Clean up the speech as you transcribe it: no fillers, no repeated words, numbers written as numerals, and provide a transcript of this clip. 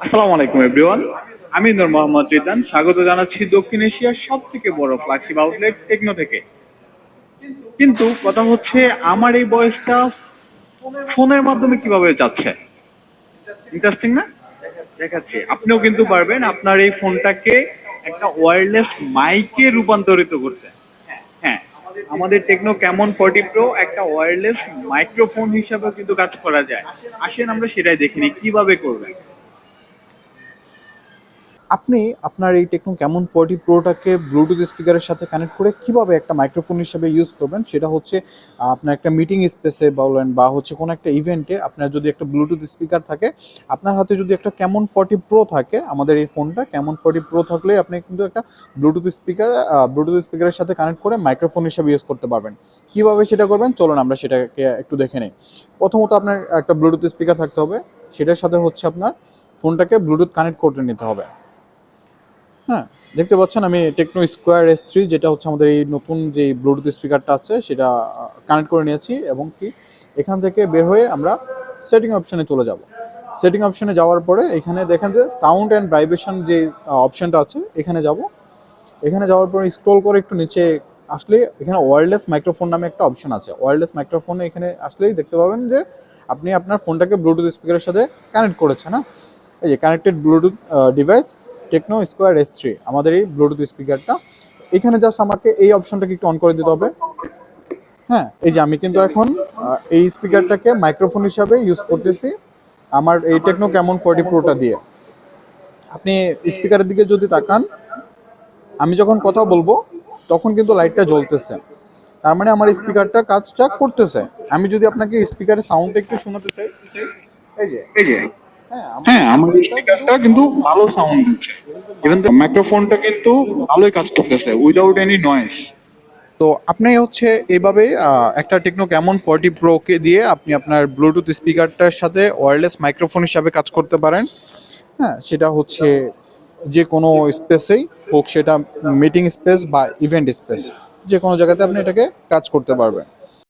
আসসালামু আলাইকুম এভরিওয়ান। আমি নূর মোহাম্মদ রিদান, স্বাগত জানাচ্ছি দক্ষিণ এশিয়ার সব থেকে বড় ফ্ল্যাগশিপ আউটলেট টেকনো থেকে। কিন্তু কথা হচ্ছে, আমার এই বয়সটা ফোনের মাধ্যমে কিভাবে যাচ্ছে? ইন্টারেস্টিং না? দেখাচ্ছি, আপনিও কিন্তু পারবেন আপনার এই ফোনটাকে একটা ওয়্যারলেস মাইকে রূপান্তরিত করতে। হ্যাঁ, আমাদের টেকনো ক্যামন 40 প্রো একটা ওয়্যারলেস মাইক্রোফোন হিসাবেও কিন্তু কাজ করা যায়। আসেন আমরা সেটাই দেখে নিই কিভাবে করবেন। আপনি আপনার এই টেকনো ক্যামন 40 প্রোটাকে ব্লুটুথ স্পিকারের সাথে কানেক্ট করে কিভাবে একটা মাইক্রোফোন হিসেবে ইউজ করবেন, সেটা হচ্ছে আপনার একটা মিটিং স্পেসে বলেন বা হচ্ছে কোনো একটা ইভেন্টে আপনার যদি একটা ব্লুটুথ স্পিকার থাকে, আপনার হাতে যদি একটা ক্যামন 40 প্রো থাকে, আমাদের এই ফোনটা ক্যামন 40 প্রো থাকলে আপনি কিন্তু একটা ব্লুটুথ স্পিকারের সাথে কানেক্ট করে মাইক্রোফোন হিসেবে ইউজ করতে পারবেন। কিভাবে সেটা করবেন চলুন আমরা সেটাকে একটু দেখে নিই। প্রথমত আপনার একটা ব্লুটুথ স্পিকার থাকতে হবে, সেটার সাথে হচ্ছে আপনার ফোনটাকে ব্লুটুথ কানেক্ট করে নিতে হবে। হ্যাঁ, দেখতে পাচ্ছেন আমি টেকনো স্কোয়ার S3, যেটা হচ্ছে আমাদের এই নতুন যে ব্লুটুথ স্পিকারটা আছে সেটা কানেক্ট করে নিয়েছি, এবং কি এখান থেকে বের হয়ে আমরা সেটিং অপশানে চলে যাব। সেটিং অপশানে যাওয়ার পরে এখানে দেখেন যে সাউন্ড অ্যান্ড ভাইব্রেশন যে অপশানটা আছে এখানে যাব। এখানে যাওয়ার পরে স্ক্রল করে একটু নিচে আসলে এখানে ওয়্যারলেস মাইক্রোফোন নামে একটা অপশন আছে। ওয়্যারলেস মাইক্রোফোনে এখানে আসলেই দেখতে পাবেন যে আপনি আপনার ফোনটাকে ব্লুটুথ স্পিকারের সাথে কানেক্ট করেছেন। না, এই যে connected Bluetooth device Tecno Square S3 আমাদের এই ব্লুটুথ স্পিকারটা। এখানে জাস্ট আমাকে এই অপশনটাকে একটু অন করে দিতে হবে। হ্যাঁ, এই যে আমি কিন্তু এখন এই স্পিকারটাকে মাইক্রোফোন হিসাবে ইউজ করতেছি আমার এই টেকনো ক্যামন 40 প্রোটা দিয়ে। আপনি স্পিকারের দিকে যদি তাকান, আমি যখন কথা বলবো তখন কিন্তু লাইটটা জ্বলতেছে, তার মানে আমার স্পিকারটা কাজটা করতেছে। আমি যদি আপনাকে স্পিকারের সাউন্ডটা একটু শোনাতে চাই, এই যে এই যে, হ্যাঁ আমার হ্যাঁ, আমার স্পিকারটা স্পিকারটা কিন্তু ভালো সাউন্ড দিচ্ছে, ইভেন মাইক্রোফোনটা কিন্তু ভালোই কাজ করতেছে উইদাউট এনি নয়েজ। তো আপনি হচ্ছে এইভাবে একটা টেকনো ক্যামন 40 প্রোকে দিয়ে আপনি আপনার ব্লুটুথ স্পিকারটার সাথে ওয়্যারলেস মাইক্রোফোন হিসাবে কাজ করতে পারেন। হ্যাঁ, সেটা হচ্ছে যে কোনো স্পেসেই হোক, সেটা মিটিং স্পেস বা ইভেন্ট স্পেস, যে কোনো জায়গাতে আপনি এটাকে কাজ করতে পারবেন।